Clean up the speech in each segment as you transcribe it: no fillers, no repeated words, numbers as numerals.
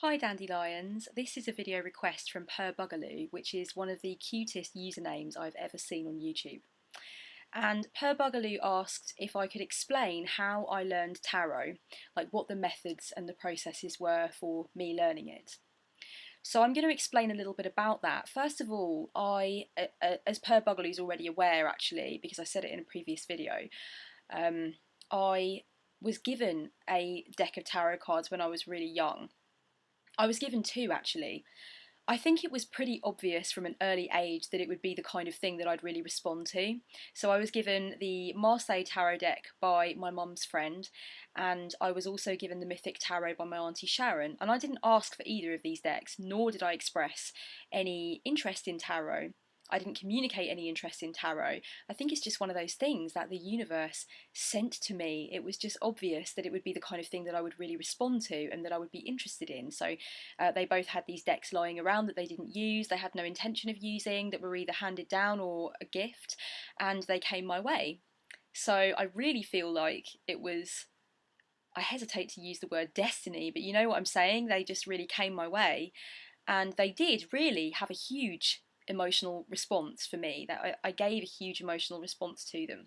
Hi Dandelions, this is a video request from Purrbugaloo, which is one of the cutest usernames I've ever seen on YouTube. And Purrbugaloo asked if I could explain how I learned tarot, like what the methods and the processes were for me learning it. So I'm going to explain a little bit about that. First of all, as Purrbugaloo's already aware actually, because I said it in a previous video, I was given a deck of tarot cards when I was really young. I was given two actually. I think it was pretty obvious from an early age that it would be the kind of thing that I'd really respond to. So I was given the Marseille Tarot deck by my mum's friend, and I was also given the Mythic Tarot by my auntie Sharon. And I didn't ask for either of these decks, nor did I express any interest in tarot. I didn't communicate any interest in tarot. I think it's just one of those things that the universe sent to me. It was just obvious that it would be the kind of thing that I would really respond to and that I would be interested in. So they both had these decks lying around that they didn't use, they had no intention of using, that were either handed down or a gift, and they came my way. So I really feel like it was, I hesitate to use the word destiny, but you know what I'm saying? They just really came my way, and they did really have a huge emotional response for me. That I gave a huge emotional response to them.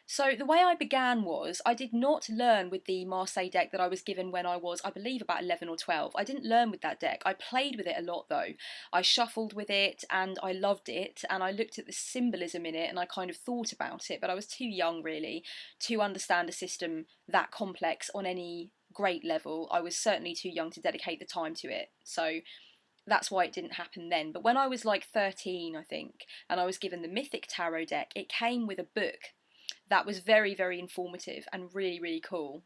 So the way I began was I did not learn with the Marseille deck that I was given when I was, I believe, about 11 or 12. I didn't learn with that deck. I played with it a lot though. I shuffled with it and I loved it, and I looked at the symbolism in it and I kind of thought about it, but I was too young really to understand a system that complex on any great level. I was certainly too young to dedicate the time to it. So that's why it didn't happen then. But when I was like 13, I think, and I was given the Mythic Tarot deck, it came with a book that was very, very informative and really, really cool.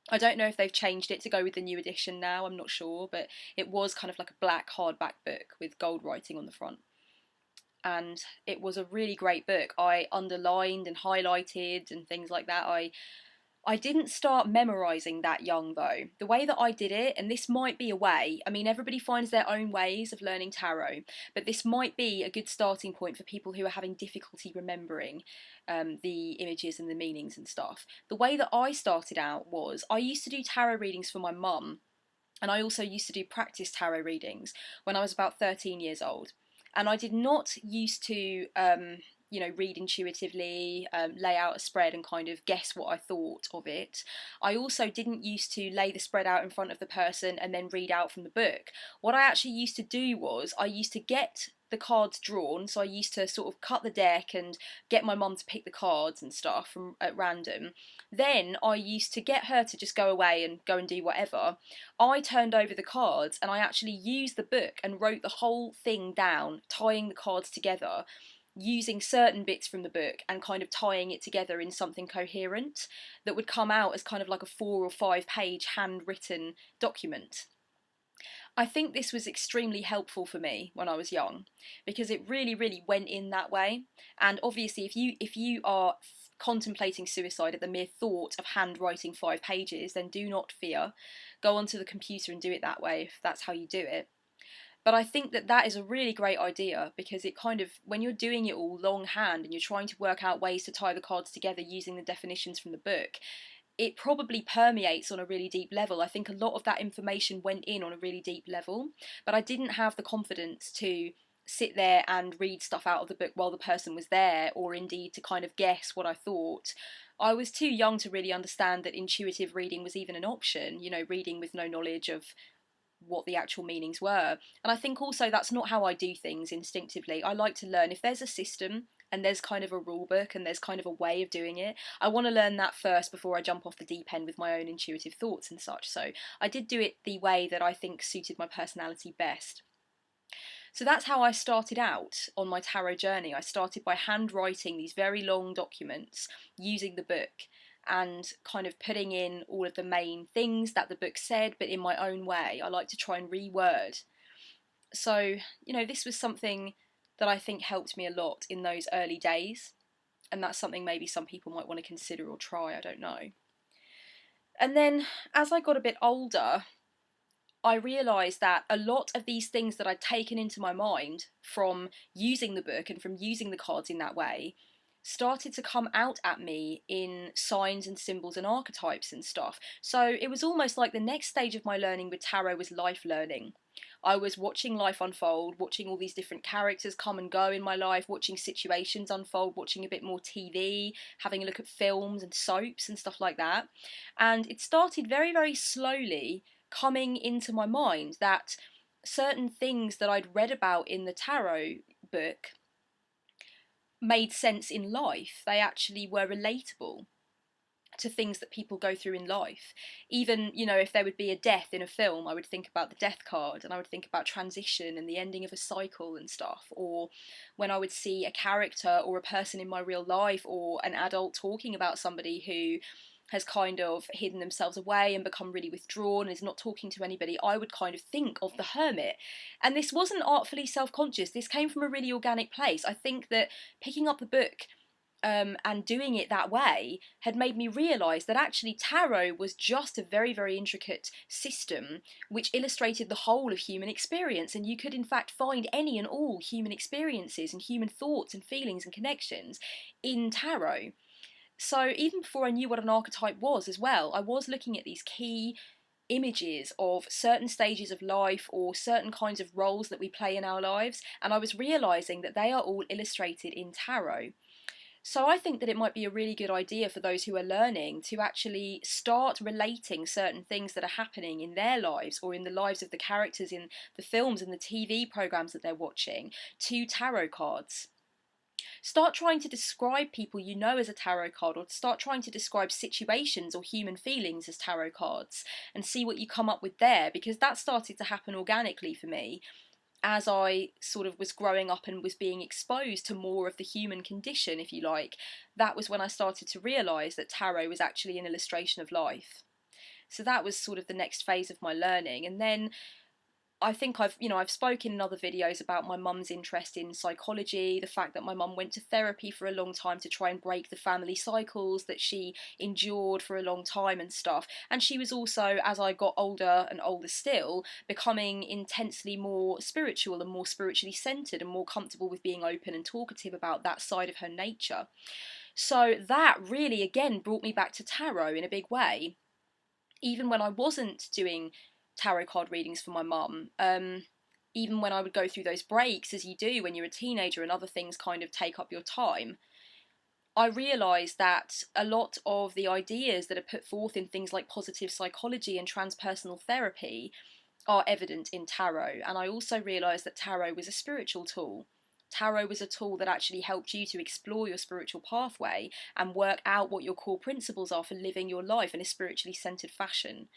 I don't know if they've changed it to go with the new edition now, I'm not sure, but it was kind of like a black hardback book with gold writing on the front. And it was a really great book. I underlined and highlighted and things like that. I didn't start memorising that young though. The way that I did it, and this might be a way, I mean, everybody finds their own ways of learning tarot, but this might be a good starting point for people who are having difficulty remembering the images and the meanings and stuff. The way that I started out was I used to do tarot readings for my mum, and I also used to do practice tarot readings when I was about 13 years old. And I did not used to read intuitively, lay out a spread and kind of guess what I thought of it. I also didn't used to lay the spread out in front of the person and then read out from the book. What I actually used to do was I used to get the cards drawn, so I used to sort of cut the deck and get my mum to pick the cards and stuff from at random. Then I used to get her to just go away and go and do whatever. I turned over the cards and I actually used the book and wrote the whole thing down, tying the cards together, using certain bits from the book and kind of tying it together in something coherent that would come out as kind of like a 4 or 5 page handwritten document. I think this was extremely helpful for me when I was young because it really, really went in that way. And obviously, if you are contemplating suicide at the mere thought of handwriting 5 pages, then do not fear. Go onto the computer and do it that way if that's how you do it. But I think that that is a really great idea because it kind of, when you're doing it all longhand and you're trying to work out ways to tie the cards together using the definitions from the book, it probably permeates on a really deep level. I think a lot of that information went in on a really deep level, but I didn't have the confidence to sit there and read stuff out of the book while the person was there, or indeed to kind of guess what I thought. I was too young to really understand that intuitive reading was even an option, reading with no knowledge of what the actual meanings were. And I think also that's not how I do things instinctively. I like to learn if there's a system and there's kind of a rule book and there's kind of a way of doing it. I want to learn that first before I jump off the deep end with my own intuitive thoughts and such. So I did do it the way that I think suited my personality best. So that's how I started out on my tarot journey. I started by handwriting these very long documents using the book and kind of putting in all of the main things that the book said, but in my own way. I like to try and reword. So, this was something that I think helped me a lot in those early days, and that's something maybe some people might want to consider or try, I don't know. And then as I got a bit older, I realised that a lot of these things that I'd taken into my mind from using the book and from using the cards in that way started to come out at me in signs and symbols and archetypes and stuff. So it was almost like the next stage of my learning with tarot was life learning. I was watching life unfold, watching all these different characters come and go in my life, watching situations unfold, watching a bit more TV, having a look at films and soaps and stuff like that. And it started very, very slowly coming into my mind that certain things that I'd read about in the tarot book made sense in life. They actually were relatable to things that people go through in life. Even, you know, if there would be a death in a film, I would think about the death card, and I would think about transition and the ending of a cycle and stuff. Or when I would see a character or a person in my real life or an adult talking about somebody who has kind of hidden themselves away and become really withdrawn and is not talking to anybody, I would kind of think of the hermit. And this wasn't artfully self-conscious, this came from a really organic place. I think that picking up the book and doing it that way had made me realise that actually tarot was just a very, very intricate system which illustrated the whole of human experience, and you could in fact find any and all human experiences and human thoughts and feelings and connections in tarot. So even before I knew what an archetype was as well, I was looking at these key images of certain stages of life or certain kinds of roles that we play in our lives, and I was realising that they are all illustrated in tarot. So I think that it might be a really good idea for those who are learning to actually start relating certain things that are happening in their lives or in the lives of the characters in the films and the TV programs that they're watching to tarot cards. Start trying to describe people you know as a tarot card, or start trying to describe situations or human feelings as tarot cards and see what you come up with there, because that started to happen organically for me as I sort of was growing up and was being exposed to more of the human condition, if you like. That was when I started to realise that tarot was actually an illustration of life. So that was sort of the next phase of my learning. And then I think I've spoken in other videos about my mum's interest in psychology, the fact that my mum went to therapy for a long time to try and break the family cycles that she endured for a long time and stuff. And she was also, as I got older and older still, becoming intensely more spiritual and more spiritually centered and more comfortable with being open and talkative about that side of her nature. So that really, again, brought me back to tarot in a big way. Even when I wasn't doing tarot card readings for my mum, even when I would go through those breaks, as you do when you're a teenager and other things kind of take up your time, I realised that a lot of the ideas that are put forth in things like positive psychology and transpersonal therapy are evident in tarot. And I also realised that tarot was a spiritual tool. Tarot was a tool that actually helped you to explore your spiritual pathway and work out what your core principles are for living your life in a spiritually centered fashion.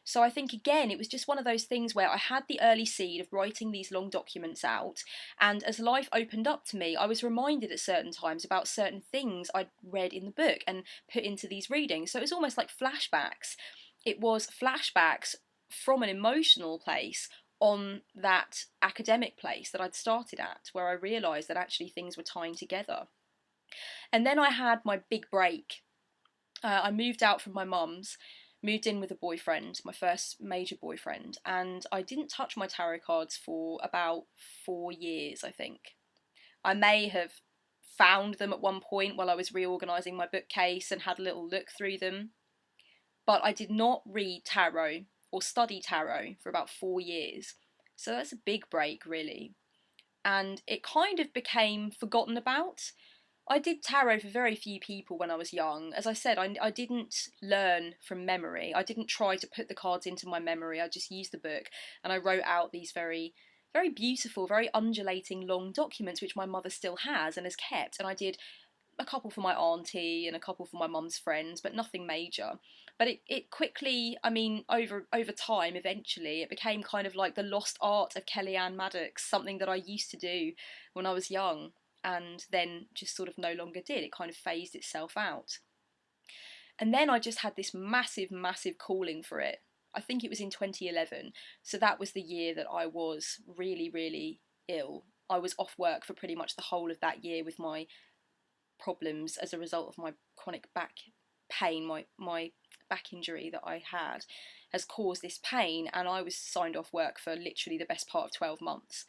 So I think, again, it was just one of those things where I had the early seed of writing these long documents out, and as life opened up to me, I was reminded at certain times about certain things I'd read in the book and put into these readings. So it was almost like flashbacks. It was flashbacks from an emotional place on that academic place that I'd started at, where I realised that actually things were tying together. And then I had my big break. I moved out from my mum's, moved in with a boyfriend, my first major boyfriend, and I didn't touch my tarot cards for about 4 years, I think. I may have found them at one point while I was reorganising my bookcase and had a little look through them, but I did not read tarot or study tarot for about 4 years. So that's a big break, really. And it kind of became forgotten about. I did tarot for very few people when I was young. As I said, I didn't learn from memory. I didn't try to put the cards into my memory. I just used the book and I wrote out these very, very beautiful, very undulating long documents which my mother still has and has kept. And I did a couple for my auntie and a couple for my mum's friends, but nothing major. But it quickly, I mean, over time, eventually, it became kind of like the lost art of Kellyanne Maddox, something that I used to do when I was young and then just sort of no longer did. It kind of phased itself out. And then I just had this massive, massive calling for it. I think it was in 2011. So that was the year that I was really, really ill. I was off work for pretty much the whole of that year with my problems as a result of my chronic back pain. My back injury that I had has caused this pain, and I was signed off work for literally the best part of 12 months.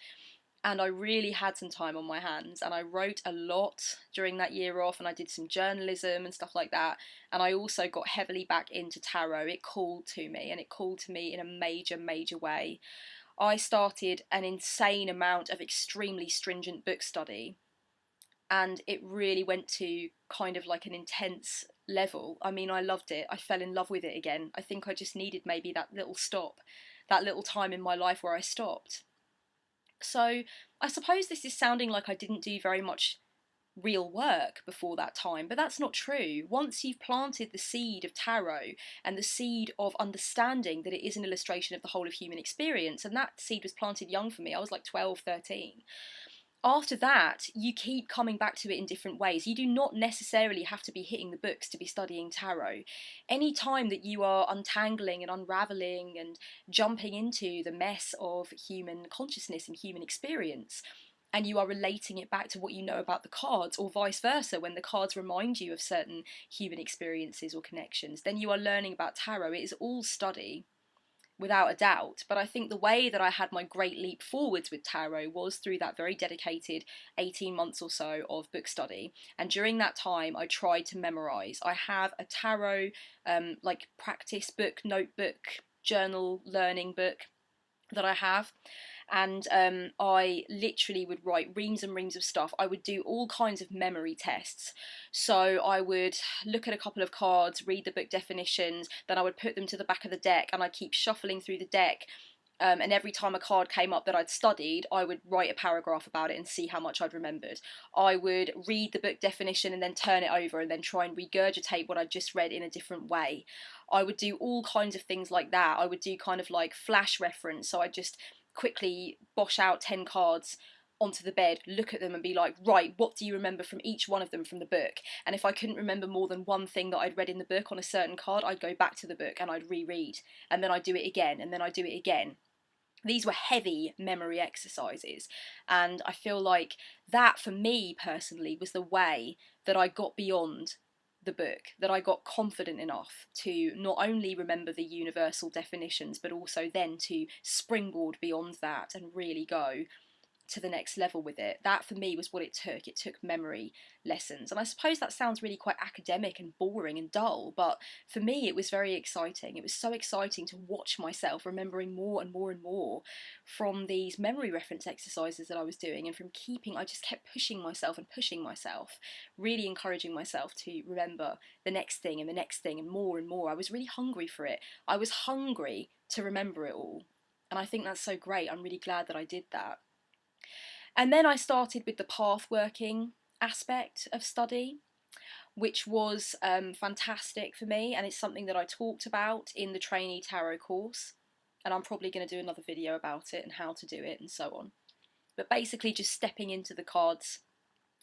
and I really had some time on my hands, and I wrote a lot during that year off, and I did some journalism and stuff like that, and I also got heavily back into tarot. It called to me, and it called to me in a major way. I started an insane amount of extremely stringent book study, and it really went to kind of like an intense level. I mean, I loved it. I fell in love with it again. I think I just needed maybe that little stop, that little time in my life where I stopped. So I suppose this is sounding like I didn't do very much real work before that time, but that's not true. Once you've planted the seed of tarot and the seed of understanding that it is an illustration of the whole of human experience, and that seed was planted young for me, I was like 12, 13. After that, you keep coming back to it in different ways. You do not necessarily have to be hitting the books to be studying tarot. Any time that you are untangling and unraveling and jumping into the mess of human consciousness and human experience, and you are relating it back to what you know about the cards, or vice versa, when the cards remind you of certain human experiences or connections, then you are learning about tarot. It is all study, without a doubt. But I think the way that I had my great leap forwards with tarot was through that very dedicated 18 months or so of book study. And during that time, I tried to memorize. I have a tarot like practice book, notebook, journal learning book that I have, and I literally would write reams and reams of stuff. I would do all kinds of memory tests. So I would look at a couple of cards, read the book definitions, then I would put them to the back of the deck, and I'd keep shuffling through the deck. And every time a card came up that I'd studied, I would write a paragraph about it and see how much I'd remembered. I would read the book definition and then turn it over and then try and regurgitate what I'd just read in a different way. I would do all kinds of things like that. I would do kind of like flash reference, so I'd just quickly bosh out 10 cards onto the bed, look at them and be like, right, what do you remember from each one of them from the book? And if I couldn't remember more than one thing that I'd read in the book on a certain card, I'd go back to the book and I'd reread, and then I'd do it again, and then I'd do it again. These were heavy memory exercises, and I feel like that, for me personally, was the way that I got beyond the book, that I got confident enough to not only remember the universal definitions, but also then to springboard beyond that and really go to the next level with it. That for me was what it took. It took memory lessons. And I suppose that sounds really quite academic and boring and dull, but for me it was very exciting. It was so exciting to watch myself remembering more and more and more from these memory reference exercises that I was doing, and from I just kept pushing myself and pushing myself, really encouraging myself to remember the next thing and the next thing and more and more. I was really hungry for it. I was hungry to remember it all. And I think that's so great. I'm really glad that I did that. And then I started with the pathworking aspect of study, which was fantastic for me, and it's something that I talked about in the trainee tarot course, and I'm probably going to do another video about it and how to do it and so on. But basically just stepping into the cards,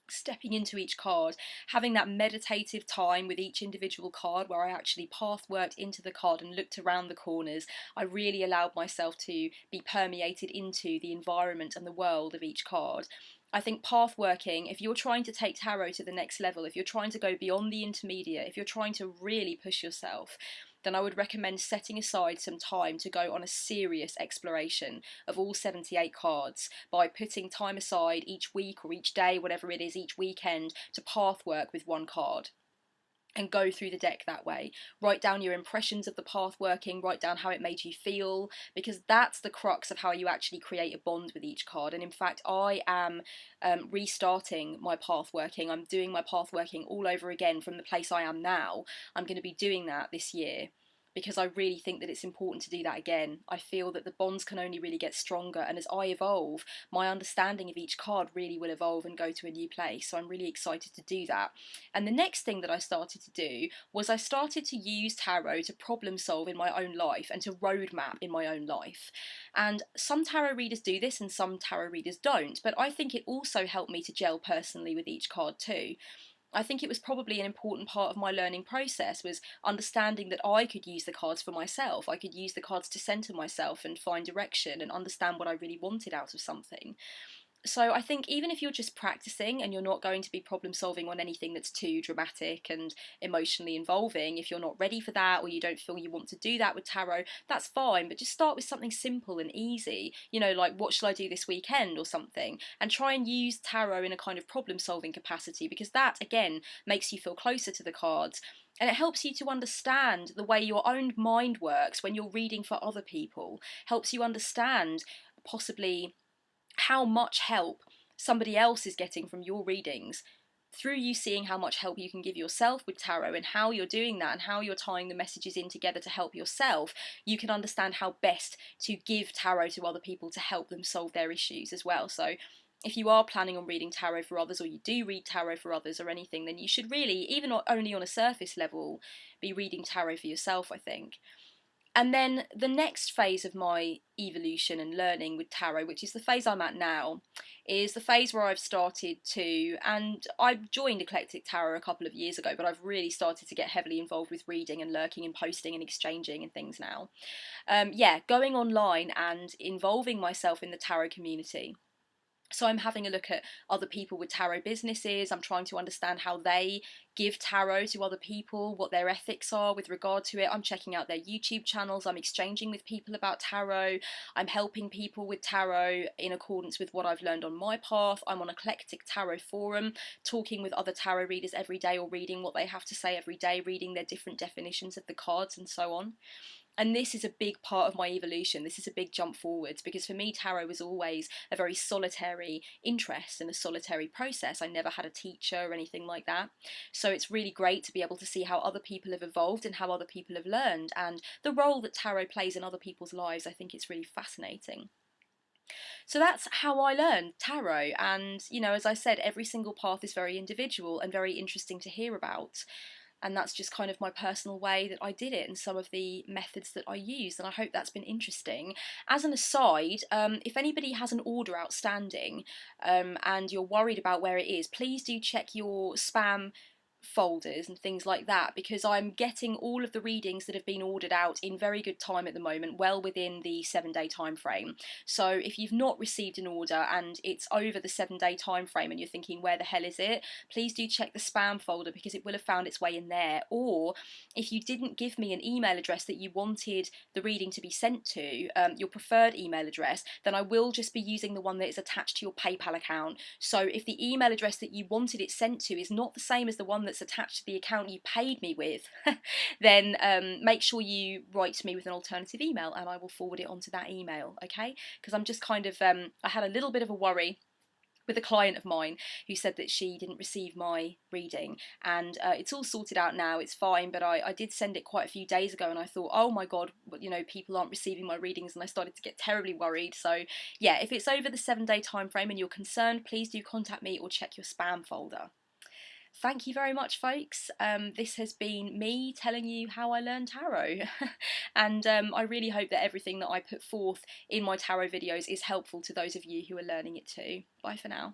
stepping into each card, having that meditative time with each individual card where I actually pathworked into the card and looked around the corners. I really allowed myself to be permeated into the environment and the world of each card. I think pathworking, if you're trying to take tarot to the next level, if you're trying to go beyond the intermediate, if you're trying to really push yourself, then I would recommend setting aside some time to go on a serious exploration of all 78 cards by putting time aside each week or each day, whatever it is, each weekend, to pathwork with one card and go through the deck that way. Write down your impressions of the pathworking, write down how it made you feel, because that's the crux of how you actually create a bond with each card. And in fact, I am restarting my pathworking. I'm doing my pathworking all over again from the place I am now. I'm going to be doing that this year, because I really think that it's important to do that again. I feel that the bonds can only really get stronger, and as I evolve, my understanding of each card really will evolve and go to a new place, so I'm really excited to do that. And the next thing that I started to do was I started to use tarot to problem solve in my own life and to roadmap in my own life. And some tarot readers do this and some tarot readers don't, but I think it also helped me to gel personally with each card too. I think it was probably an important part of my learning process, was understanding that I could use the cards for myself. I could use the cards to centre myself and find direction and understand what I really wanted out of something. So I think even if you're just practicing and you're not going to be problem solving on anything that's too dramatic and emotionally involving, if you're not ready for that or you don't feel you want to do that with tarot, that's fine. But just start with something simple and easy, you know, like what shall I do this weekend or something, and try and use tarot in a kind of problem solving capacity, because that again makes you feel closer to the cards. And it helps you to understand the way your own mind works when you're reading for other people, helps you understand possibly how much help somebody else is getting from your readings through you seeing how much help you can give yourself with tarot, and how you're doing that and how you're tying the messages in together to help yourself. You can understand how best to give tarot to other people to help them solve their issues as well. So if you are planning on reading tarot for others, or you do read tarot for others or anything, then you should really, even only on a surface level, be reading tarot for yourself, I think. And then the next phase of my evolution and learning with tarot, which is the phase I'm at now, is the phase where I've started to, and I joined Eclectic Tarot a couple of years ago, but I've really started to get heavily involved with reading and lurking and posting and exchanging and things now. Yeah, going online and involving myself in the tarot community. So I'm having a look at other people with tarot businesses. I'm trying to understand how they give tarot to other people, what their ethics are with regard to it. I'm checking out their YouTube channels. I'm exchanging with people about tarot. I'm helping people with tarot in accordance with what I've learned on my path. I'm on Eclectic Tarot Forum, talking with other tarot readers every day, or reading what they have to say every day, reading their different definitions of the cards and so on. And this is a big part of my evolution. This is a big jump forwards, because for me tarot was always a very solitary interest and a solitary process. I never had a teacher or anything like that. So it's really great to be able to see how other people have evolved and how other people have learned, and the role that tarot plays in other people's lives. I think it's really fascinating. So that's how I learned tarot. And, you know, as I said, every single path is very individual and very interesting to hear about. And that's just kind of my personal way that I did it, and some of the methods that I used, and I hope that's been interesting. As an aside, if anybody has an order outstanding and you're worried about where it is, please do check your spam folders and things like that, because I'm getting all of the readings that have been ordered out in very good time at the moment, well within the 7-day time frame. So if you've not received an order and it's over the 7-day time frame and you're thinking where the hell is it, please do check the spam folder, because it will have found its way in there. Or if you didn't give me an email address that you wanted the reading to be sent to, your preferred email address, then I will just be using the one that is attached to your PayPal account. So if the email address that you wanted it sent to is not the same as the one that's attached to the account you paid me with, then make sure you write to me with an alternative email and I will forward it onto that email, okay? Because I'm just kind of, I had a little bit of a worry with a client of mine who said that she didn't receive my reading, and it's all sorted out now, it's fine, but I did send it quite a few days ago and I thought, oh my god, you know, people aren't receiving my readings, and I started to get terribly worried. So yeah, if it's over the 7-day time frame and you're concerned, please do contact me or check your spam folder. Thank you very much, folks. This has been me telling you how I learned tarot. And I really hope that everything that I put forth in my tarot videos is helpful to those of you who are learning it too. Bye for now.